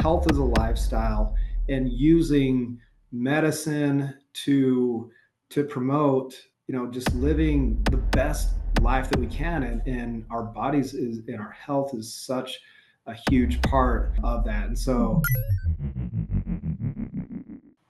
health as a lifestyle and using medicine to promote, just living the best life that we can, and our bodies is and our health is such a huge part of that. And so,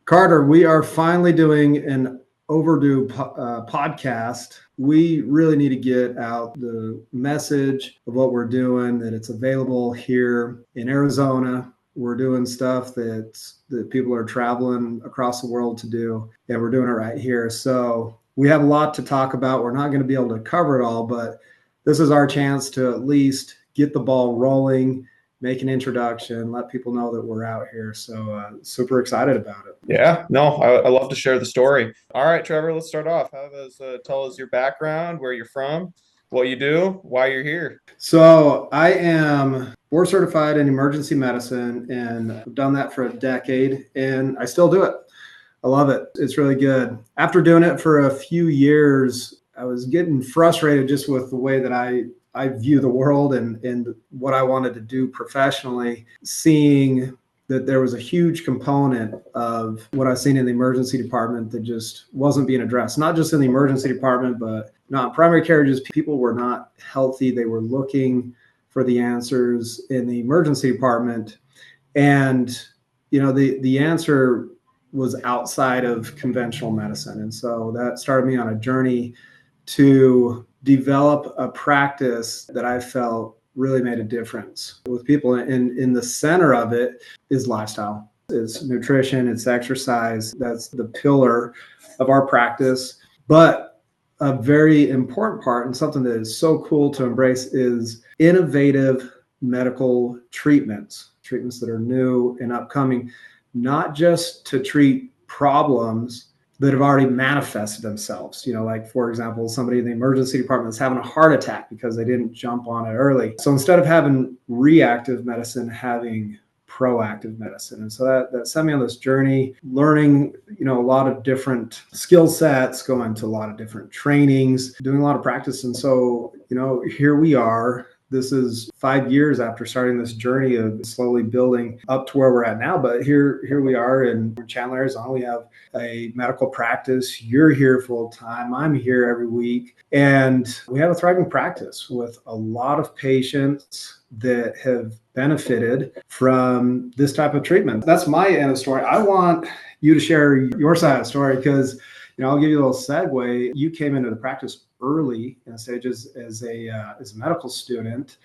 Carter, we are finally doing an overdue podcast. We really need to get out the message of what we're doing, that it's available here in Arizona. We're doing stuff that people are traveling across the world to do, and we're doing it right here. So we have a lot to talk about. We're not going to be able to cover it all, but this is our chance to at least get the ball rolling, make an introduction, let people know that we're out here. So super excited about it. Yeah, no, I love to share the story. All right, Trevor, let's start off. Tell us your background, where you're from, what you do, why you're here. So I am board certified in emergency medicine, and I've done that for a decade, and I still do it. I love it. It's really good. After doing it for a few years, I was getting frustrated just with the way that I view the world and what I wanted to do professionally, seeing that there was a huge component of what I've seen in the emergency department that just wasn't being addressed. Not just in the emergency department, but not in primary care. Just people were not healthy. They were looking for the answers in the emergency department. And, the answer was outside of conventional medicine. And so that started me on a journey to develop a practice that I felt really made a difference with people. And in the center of it is lifestyle. It's nutrition, it's exercise. That's the pillar of our practice. But a very important part, and something that is so cool to embrace, is innovative medical treatments that are new and upcoming, not just to treat problems that have already manifested themselves. Like, for example, somebody in the emergency department is having a heart attack because they didn't jump on it early. So instead of having reactive medicine, having proactive medicine. And so that sent me on this journey, learning, a lot of different skill sets, going to a lot of different trainings, doing a lot of practice. And so, here we are. This is 5 years after starting this journey of slowly building up to where we're at now. But here we are in Chandler, Arizona. We have a medical practice. You're here full time. I'm here every week. And we have a thriving practice with a lot of patients that have benefited from this type of treatment. That's my end of the story. I want you to share your side of the story because, I'll give you a little segue. You came into the practice early in the stages as a medical student,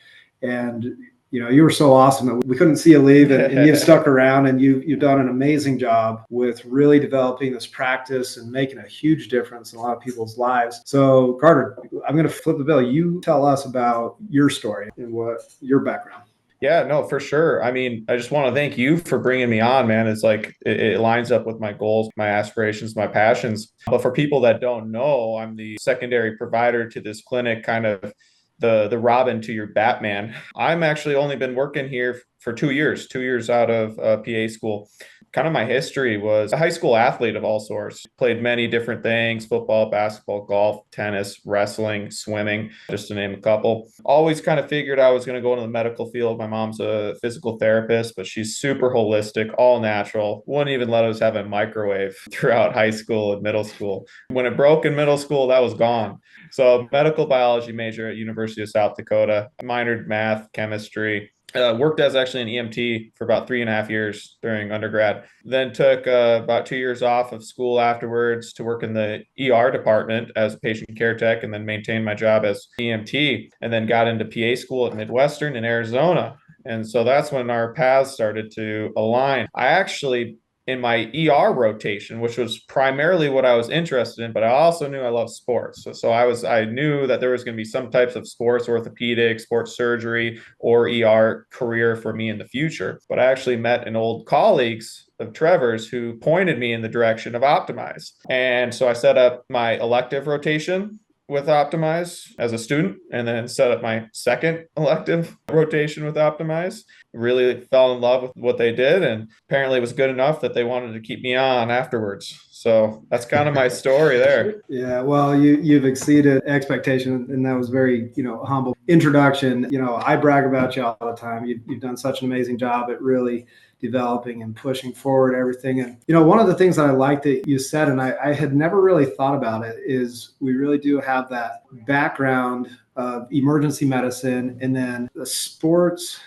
and you were so awesome that we couldn't see you leave, and you've stuck around, and you've done an amazing job with really developing this practice and making a huge difference in a lot of people's lives. So, Carter, I'm going to flip the bill. You tell us about your story and what your background. Yeah, no, for sure. I mean, I just want to thank you for bringing me on, man. It's like it lines up with my goals, my aspirations, my passions. But for people that don't know, I'm the secondary provider to this clinic, kind of the Robin to your Batman. I'm actually only been working here for 2 years out of PA school. Kind of my history was a high school athlete of all sorts, played many different things: football, basketball, golf, tennis, wrestling, swimming, just to name a couple. Always kind of figured I was going to go into the medical field. My mom's a physical therapist, but she's super holistic, all natural. Wouldn't even let us have a microwave throughout high school and middle school. When it broke in middle school, that was gone. So medical biology major at University of South Dakota, minored math, chemistry. Worked as actually an EMT for about 3.5 years during undergrad. Then took about 2 years off of school afterwards to work in the ER department as a patient care tech, and then maintained my job as EMT, and then got into PA school at Midwestern in Arizona. And so that's when our paths started to align. I actually, in my ER rotation, which was primarily what I was interested in, but I also knew I loved sports. So I knew that there was going to be some types of sports, orthopedic, sports surgery, or ER career for me in the future. But I actually met an old colleagues of Trevor's who pointed me in the direction of Optimize. And so I set up my elective rotation with Optimize as a student, and then set up my second elective rotation with Optimize. Really fell in love with what they did, and apparently it was good enough that they wanted to keep me on afterwards. So that's kind of my story there. Yeah, well, you've exceeded expectation, and that was very, humble introduction. I brag about you all the time. You've done such an amazing job at really developing and pushing forward everything. And one of the things that I like that you said, and I had never really thought about it, is we really do have that background of emergency medicine, and then the sports,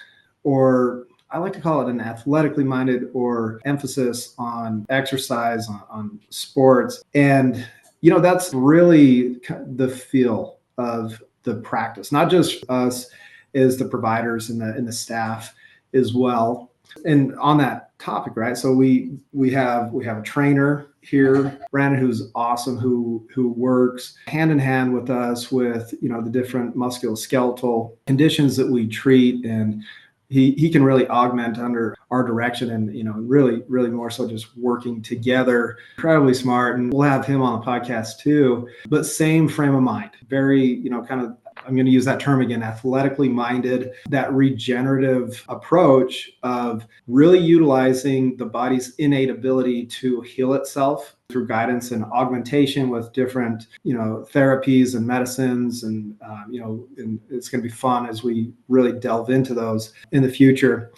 or I like to call it an athletically minded, or emphasis on exercise, on sports. And, that's really the feel of the practice, not just us as the providers and the staff as well. And on that topic, right? So we have a trainer here, Brandon, who's awesome, who works hand in hand with us with, the different musculoskeletal conditions that we treat. And he can really augment under our direction, and really more so just working together. Incredibly smart, and we'll have him on the podcast too. But same frame of mind, very kind of, I'm going to use that term again, athletically minded, that regenerative approach of really utilizing the body's innate ability to heal itself through guidance and augmentation with different, therapies and medicines. And, and it's going to be fun as we really delve into those in the future.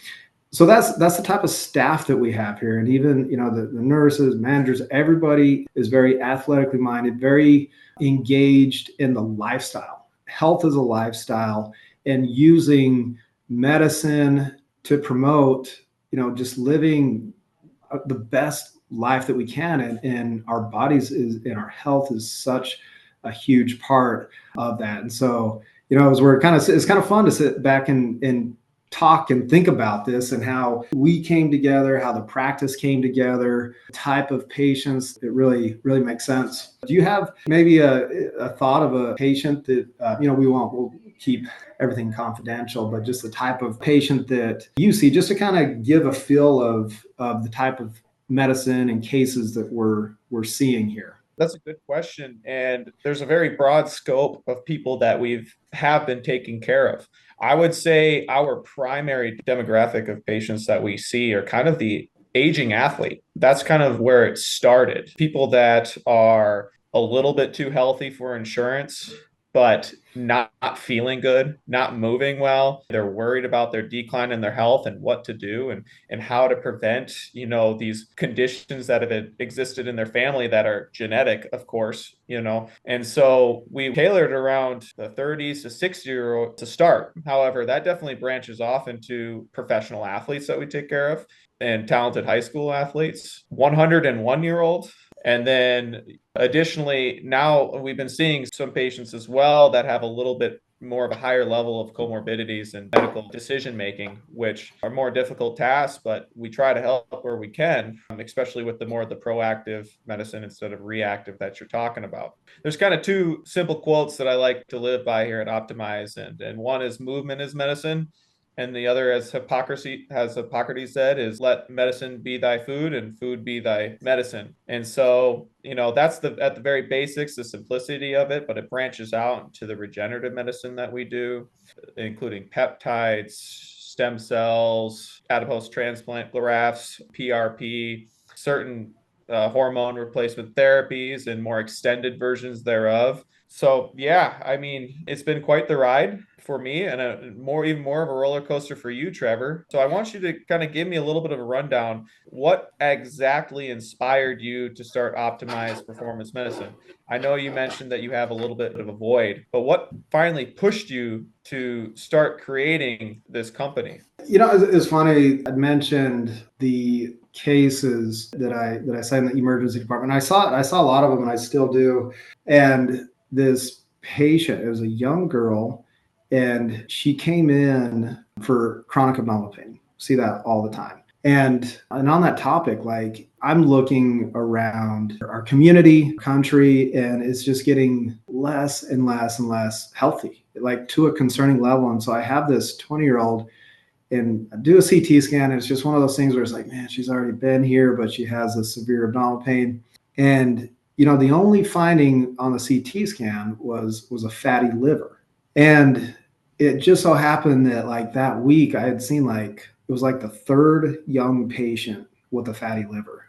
So that's the type of staff that we have here. And even, the nurses, managers, everybody is very athletically minded, very engaged in the lifestyle. Health is a lifestyle, and using medicine to promote, just living the best life that we can. And our bodies and our health is such a huge part of that. And so, it's kind of fun to sit back and talk and think about this, and how we came together, how the practice came together, type of patients. It really makes sense. Do you have maybe a thought of a patient that, we'll keep everything confidential, but just the type of patient that you see, just to kind of give a feel of the type of medicine and cases that we're seeing here? That's a good question. And there's a very broad scope of people that have been taking care of. I would say our primary demographic of patients that we see are kind of the aging athlete. That's kind of where it started. People that are a little bit too healthy for insurance, but not feeling good, not moving well. They're worried about their decline in their health and what to do, and how to prevent, these conditions that have existed in their family that are genetic, of course, And so we tailored around the 30s to 60-year-old to start. However, that definitely branches off into professional athletes that we take care of, and talented high school athletes, 101-year-old. And then additionally, now we've been seeing some patients as well that have a little bit more of a higher level of comorbidities and medical decision making, which are more difficult tasks, but we try to help where we can, especially with the proactive medicine instead of reactive that you're talking about. There's kind of two simple quotes that I like to live by here at Optimize, and one is movement is medicine. And the other, as Hippocrates said, is let medicine be thy food and food be thy medicine. And so, that's at the very basics, the simplicity of it, but it branches out to the regenerative medicine that we do, including peptides, stem cells, adipose transplant grafts, PRP, certain hormone replacement therapies, and more extended versions thereof. So yeah, I mean, it's been quite the ride for me, and even more of a roller coaster for you, Trevor. So I want you to kind of give me a little bit of a rundown. What exactly inspired you to start Optimize Performance Medicine? I know you mentioned that you have a little bit of a void, but what finally pushed you to start creating this company? It's funny. I mentioned the cases that I saw in the emergency department. I saw a lot of them, and I still do. And this patient, it was a young girl, and she came in for chronic abdominal pain. See that all the time. And on that topic, like, I'm looking around our community, country, and it's just getting less and less and less healthy, like to a concerning level. And so I have this 20-year-old, and I do a CT scan, and it's just one of those things where it's like, man, she's already been here, but she has a severe abdominal pain. And the only finding on the CT scan was a fatty liver. And it just so happened that, like, that week I had seen, like, it was like the third young patient with a fatty liver.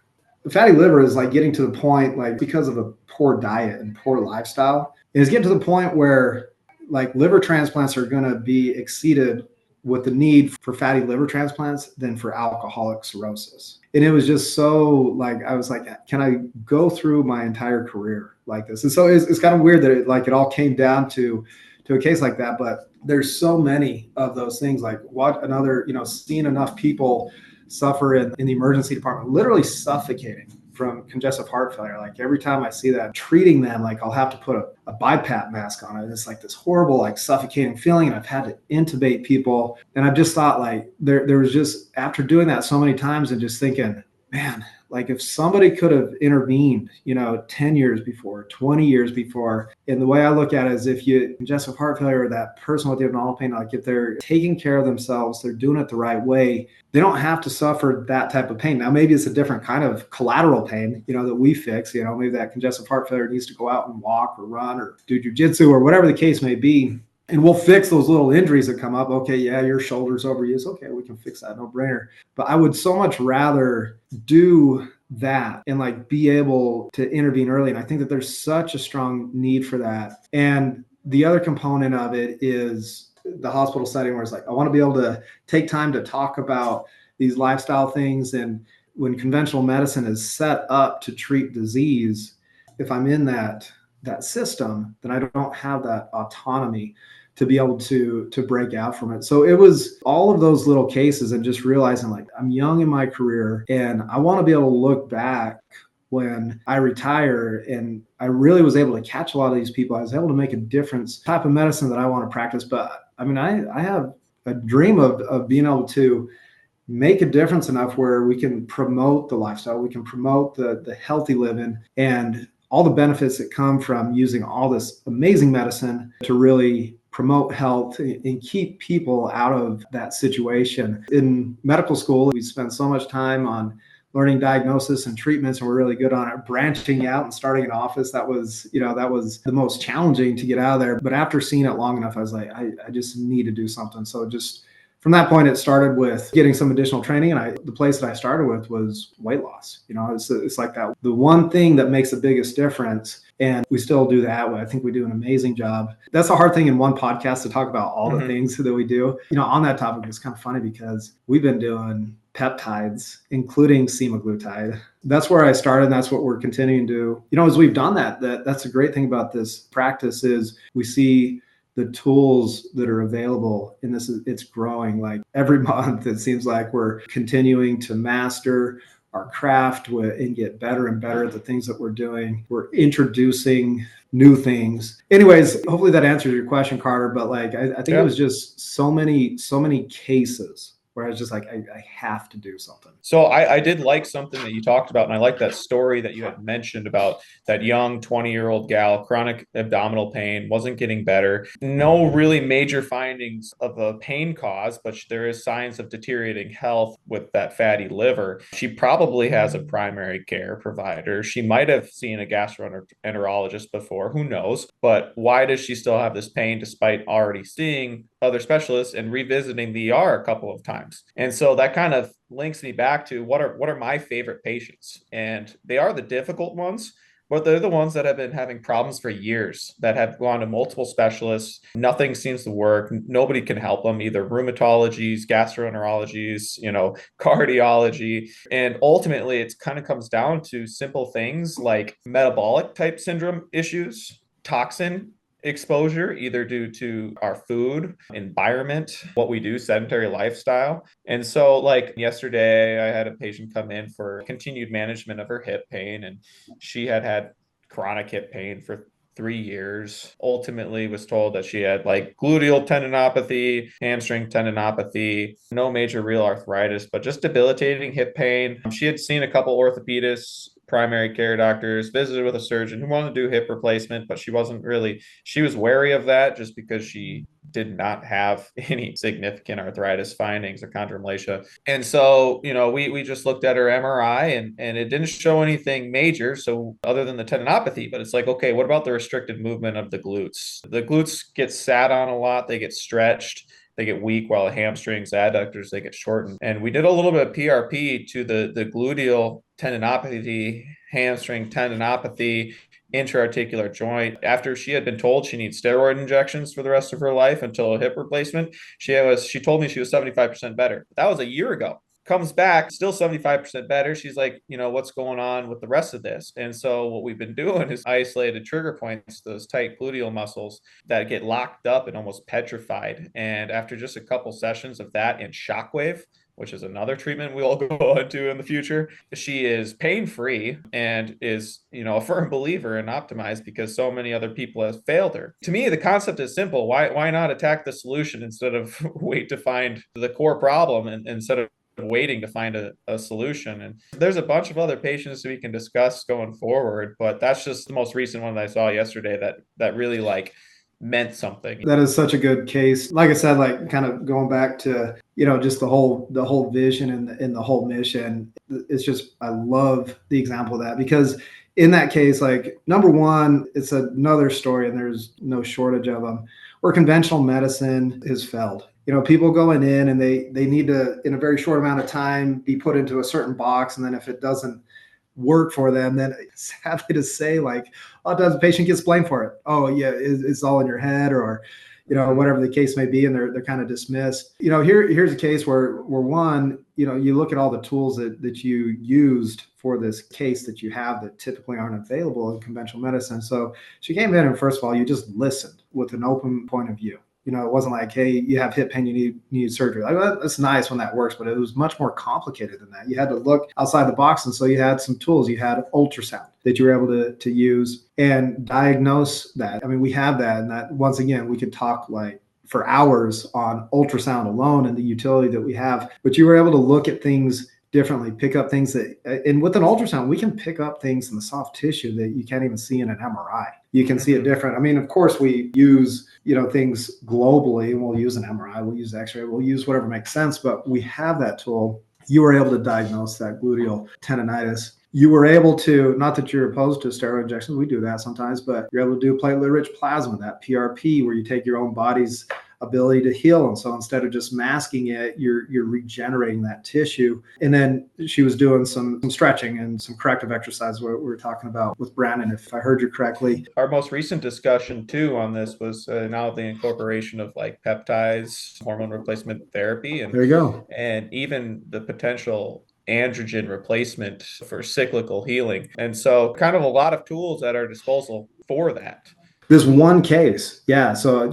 fatty liver is like getting to the point, like because of a poor diet and poor lifestyle, is getting to the point where like liver transplants are going to be exceeded with the need for fatty liver transplants than for alcoholic cirrhosis. And it was just so like, I was like, can I go through my entire career like this? And so it's kind of weird that it all came down to a case like that. But there's so many of those things, like what another, seeing enough people suffer in the emergency department, literally suffocating from congestive heart failure. Like every time I see that, treating them, like I'll have to put a BiPAP mask on it. It's like this horrible, like suffocating feeling. And I've had to intubate people. And I've just thought like there was just, after doing that so many times and just thinking, man, like if somebody could have intervened, 10 years before, 20 years before. And the way I look at it is if you congestive heart failure, or that person with the abdominal pain, like if they're taking care of themselves, they're doing it the right way, they don't have to suffer that type of pain. Now, maybe it's a different kind of collateral pain, that we fix, maybe that congestive heart failure needs to go out and walk or run or do jujitsu or whatever the case may be. And we'll fix those little injuries that come up. Okay, yeah, your shoulder's overused. Okay, we can fix that, no brainer. But I would so much rather do that and like be able to intervene early. And I think that there's such a strong need for that. And the other component of it is the hospital setting where it's like, I want to be able to take time to talk about these lifestyle things. And when conventional medicine is set up to treat disease, if I'm in that system, then I don't have that autonomy to be able to break out from it. So it was all of those little cases and just realizing like I'm young in my career and I want to be able to look back when I retire, and I really was able to catch a lot of these people. I was able to make a difference, type of medicine that I want to practice. But I mean, I have a dream of being able to make a difference enough where we can promote the lifestyle, we can promote the healthy living and all the benefits that come from using all this amazing medicine to really promote health and keep people out of that situation. In medical school, we spend so much time on learning diagnosis and treatments, and we're really good on it. Branching out and starting an office, that was the most challenging to get out of there. But after seeing it long enough, I was like, I just need to do something. So just from that point, it started with getting some additional training. And the place that I started with was weight loss. It's like that. The one thing that makes the biggest difference, and we still do that. I think we do an amazing job. That's a hard thing in one podcast to talk about all the things that we do. On that topic, it's kind of funny because we've been doing peptides, including semaglutide. That's where I started, and that's what we're continuing to do. As we've done that's a great thing about this practice is we see the tools that are available, and it's growing. Like every month, it seems like we're continuing to master our craft and get better and better at the things that we're doing. We're introducing new things. Anyways, hopefully that answers your question, Carter. But like, I think it was just so many cases where I was just like, I have to do something. So I did like something that you talked about, and I like that story that you had mentioned about that young 20-year-old gal, chronic abdominal pain, wasn't getting better. No really major findings of a pain cause, but there is signs of deteriorating health with that fatty liver. She probably has a primary care provider. She might have seen a gastroenterologist before, who knows? But why does she still have this pain despite already seeing other specialists and revisiting the ER a couple of times? And so that kind of links me back to what are my favorite patients. And they are the difficult ones, but they're the ones that have been having problems for years, that have gone to multiple specialists. Nothing seems to work. Nobody can help them, either rheumatologies, gastroenterologies, cardiology. And ultimately, it kind of comes down to simple things like metabolic type syndrome issues, toxin exposure, either due to our food, environment, what we do, sedentary lifestyle. And so like yesterday, I had a patient come in for continued management of her hip pain, and she had chronic hip pain for 3 years. Ultimately was told that she had like gluteal tendinopathy, hamstring tendinopathy, no major real arthritis, but just debilitating hip pain. She had seen a couple orthopedists, primary care doctors, visited with a surgeon who wanted to do hip replacement, but she was wary of that just because she did not have any significant arthritis findings or chondromalacia. And so, we just looked at her MRI and it didn't show anything major. So other than the tendinopathy, but it's like, okay, what about the restricted movement of the glutes? The glutes get sat on a lot. They get stretched. They get weak, while the hamstrings, adductors, they get shortened. And we did a little bit of PRP to the gluteal tendinopathy, hamstring tendinopathy, intra-articular joint. After she had been told she needs steroid injections for the rest of her life until a hip replacement, she told me she was 75% better. That was a year ago. Comes back, still 75% better. She's like, what's going on with the rest of this? And so what we've been doing is isolated trigger points, those tight gluteal muscles that get locked up and almost petrified. And after just a couple sessions of that and shockwave, which is another treatment we'll go into in the future, she is pain-free and is, a firm believer in Optimize because so many other people have failed her. To me, the concept is simple. Why not attack the solution instead of wait to find the core problem and instead of waiting to find a solution? And there's a bunch of other patients we can discuss going forward, but that's just the most recent one that I saw yesterday that really meant something. That is such a good case. Like I said, kind of going back to, just the whole vision and the whole mission. It's just, I love the example of that because in that case, number one, it's another story and there's no shortage of them where conventional medicine has failed. People going in and they need to, in a very short amount of time, be put into a certain box. And then if it doesn't work for them, then sadly to say, a lot of times the patient gets blamed for it. Oh yeah, it's all in your head, or whatever the case may be, and they're kind of dismissed. Here's a case where one, you look at all the tools that you used for this case that you have that typically aren't available in conventional medicine. So she came in and first of all, you just listened with an open point of view. It wasn't like, hey, you have hip pain, you need surgery. That's nice when that works, but it was much more complicated than that. You had to look outside the box. And so you had some tools. You had ultrasound that you were able to use and diagnose that. I mean, we have that. And that, once again, we could talk for hours on ultrasound alone and the utility that we have. But you were able to look at things differently, pick up things and with an ultrasound, we can pick up things in the soft tissue that you can't even see in an MRI. You can see it different. I mean, of course, we use, things globally, and we'll use an MRI, we'll use X-ray, we'll use whatever makes sense, but we have that tool. You were able to diagnose that gluteal tendonitis. You were able to, not that you're opposed to steroid injections, we do that sometimes, but you're able to do platelet-rich plasma, that PRP, where you take your own body's ability to heal. And so instead of just masking it, you're regenerating that tissue. And then she was doing some stretching and some corrective exercise, what we were talking about with Brandon, if I heard you correctly. Our most recent discussion too on this was now the incorporation of peptides, hormone replacement therapy. And there you go. And even the potential androgen replacement for cyclical healing. And so kind of a lot of tools at our disposal for that. This one case. Yeah. So,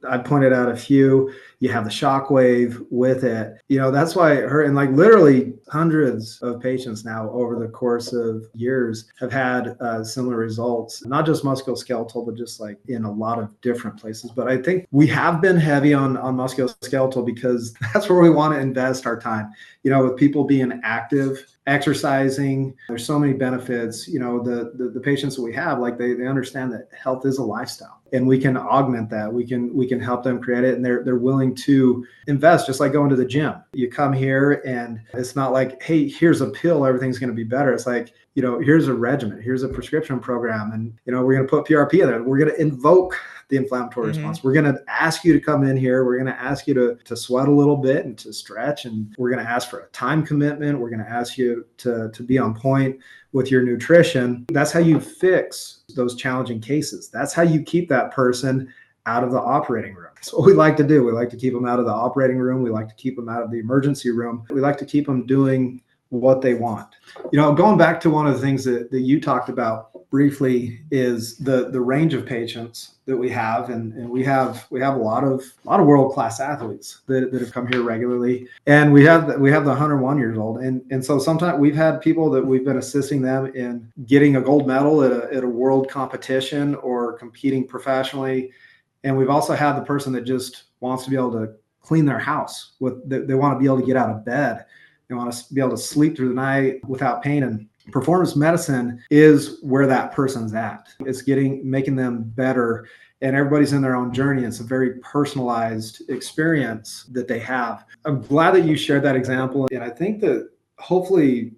I pointed out a few. You have the shockwave with it. That's why literally hundreds of patients now over the course of years have had similar results, not just musculoskeletal, but just in a lot of different places. But I think we have been heavy on musculoskeletal because that's where we want to invest our time, with people being active, exercising. There's so many benefits. The patients that we have, they understand that health is a lifestyle and we can augment that. We can help them create it, and they're willing to invest, just like going to the gym. You come here and it's not like, hey, here's a pill, everything's going to be better. It's like, here's a regimen, here's a prescription program, and we're going to put PRP in there. We're going to invoke the inflammatory response. We're going to ask you to come in here. We're going to ask you to sweat a little bit and to stretch. And we're going to ask for a time commitment. We're going to ask you to be on point with your nutrition. That's how you fix those challenging cases. That's how you keep that person out of the operating room. That's what we like to do. We like to keep them out of the operating room. We like to keep them out of the emergency room. We like to keep them doing what they want. Going back to one of the things that you talked about briefly is the range of patients that we have, and we have a lot of world-class athletes that have come here regularly, and we have the 101 years old, and so sometimes we've had people that we've been assisting them in getting a gold medal at a world competition or competing professionally, and we've also had the person that just wants to be able to clean their house. They want to be able to get out of bed. They want to be able to sleep through the night without pain. And performance medicine is where that person's at. It's making them better. And everybody's in their own journey. It's a very personalized experience that they have. I'm glad that you shared that example. And I think that hopefully,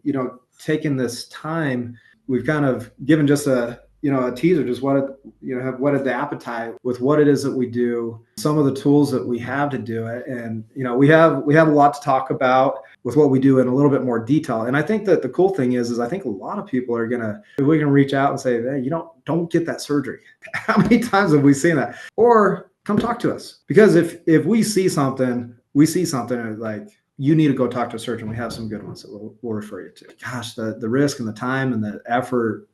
taking this time, we've kind of given just a a teaser, just have whetted the appetite with what it is that we do, some of the tools that we have to do it. And, we have a lot to talk about with what we do in a little bit more detail. And I think that the cool thing is I think a lot of people are if we can reach out and say, hey, don't get that surgery. How many times have we seen that? Or come talk to us. Because if we see something like, you need to go talk to a surgeon. We have some good ones that we'll refer you to. Gosh, the risk and the time and the effort,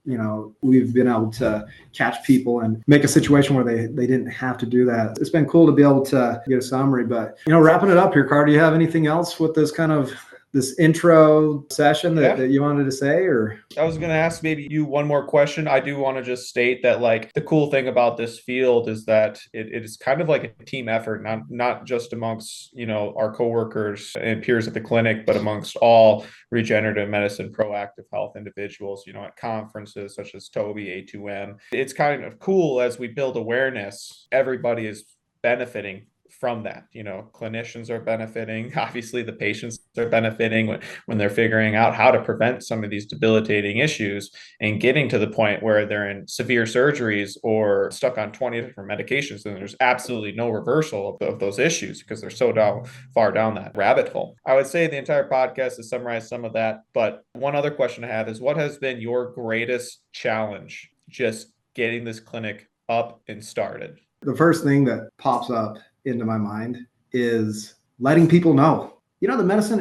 we've been able to catch people and make a situation where they didn't have to do that. It's been cool to be able to get a summary, but, wrapping it up here, Carter, do you have anything else with this intro session that you wanted to say? Or I was going to ask maybe you one more question. I do want to just state that the cool thing about this field is that it is kind of like a team effort, not just amongst, our coworkers and peers at the clinic, but amongst all regenerative medicine, proactive health individuals, at conferences such as Toby, A2M. It's kind of cool as we build awareness, everybody is benefiting from that. Clinicians are benefiting. Obviously, the patients are benefiting when they're figuring out how to prevent some of these debilitating issues and getting to the point where they're in severe surgeries or stuck on 20 different medications, and there's absolutely no reversal of those issues because they're so far down that rabbit hole. I would say the entire podcast has summarized some of that, but one other question I have is, what has been your greatest challenge just getting this clinic up and started? The first thing that pops up into my mind is letting people know, the medicine,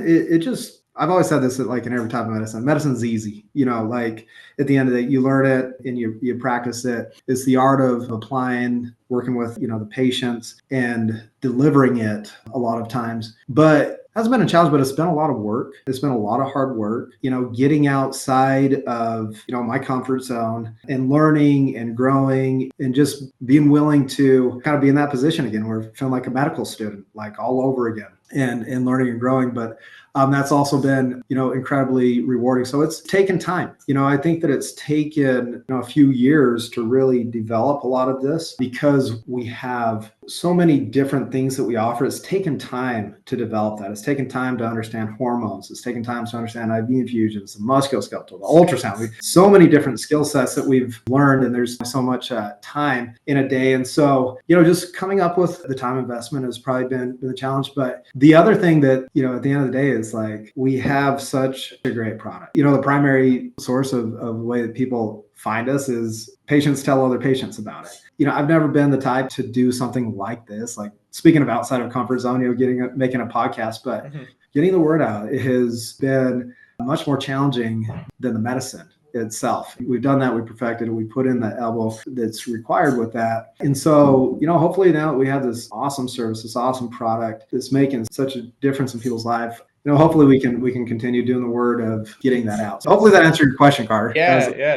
I've always said this, that in every type of medicine's easy, at the end of the day, you learn it and you practice it. It's the art of applying, working with, the patients and delivering it a lot of times, but hasn't been a challenge, but it's been a lot of work. It's been a lot of hard work, getting outside of, my comfort zone and learning and growing and just being willing to kind of be in that position again, where I feel like a medical student, all over again and learning and growing. But that's also been, incredibly rewarding. So it's taken time. I think that it's taken a few years to really develop a lot of this because we have so many different things that we offer. It's taken time to develop that. It's taken time to understand hormones. It's taken time to understand IV infusions, the musculoskeletal, the ultrasound. So many different skill sets that we've learned, and there's so much time in a day. And so, just coming up with the time investment has probably been the challenge. But the other thing that, at the end of the day is we have such a great product. The primary source of the way that people find us is patients tell other patients about it. I've never been the type to do something like this, speaking of outside of comfort zone, making a podcast, but getting the word out, it has been much more challenging than the medicine itself. We've done that. We perfected it. We put in the elbow that's required with that. And so, hopefully now we have this awesome service, this awesome product that's making such a difference in people's life. Hopefully we can continue doing the word of getting that out. So hopefully that answered your question, Carter.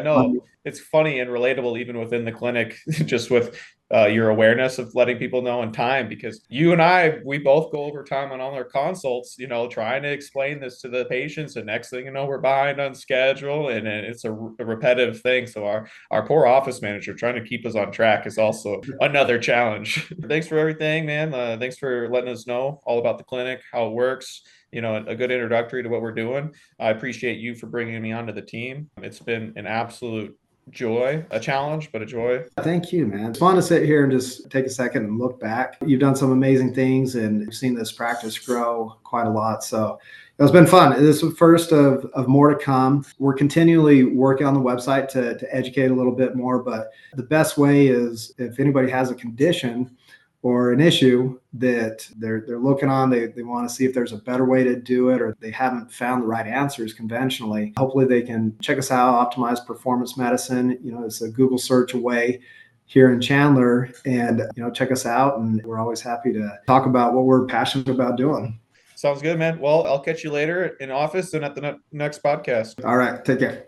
No, it's funny and relatable even within the clinic, just with your awareness of letting people know in time, because you and I, we both go over time on all our consults, trying to explain this to the patients, and next thing you know, we're behind on schedule, and it's a repetitive thing. So our poor office manager trying to keep us on track is also another challenge. Thanks for everything, man. Thanks for letting us know all about the clinic, how it works. A good introductory to what we're doing. I appreciate you for bringing me onto the team. It's been an absolute joy, a challenge, but a joy. Thank you, man. It's fun to sit here and just take a second and look back. You've done some amazing things, and you've seen this practice grow quite a lot. So it's been fun. This is the first of more to come. We're continually working on the website to educate a little bit more, but the best way is if anybody has a condition or an issue that they're looking on, they want to see if there's a better way to do it, or they haven't found the right answers conventionally. Hopefully they can check us out, Optimized Performance Medicine. It's a Google search away here in Chandler, and check us out. And we're always happy to talk about what we're passionate about doing. Sounds good, man. Well, I'll catch you later in office and at the next podcast. All right. Take care.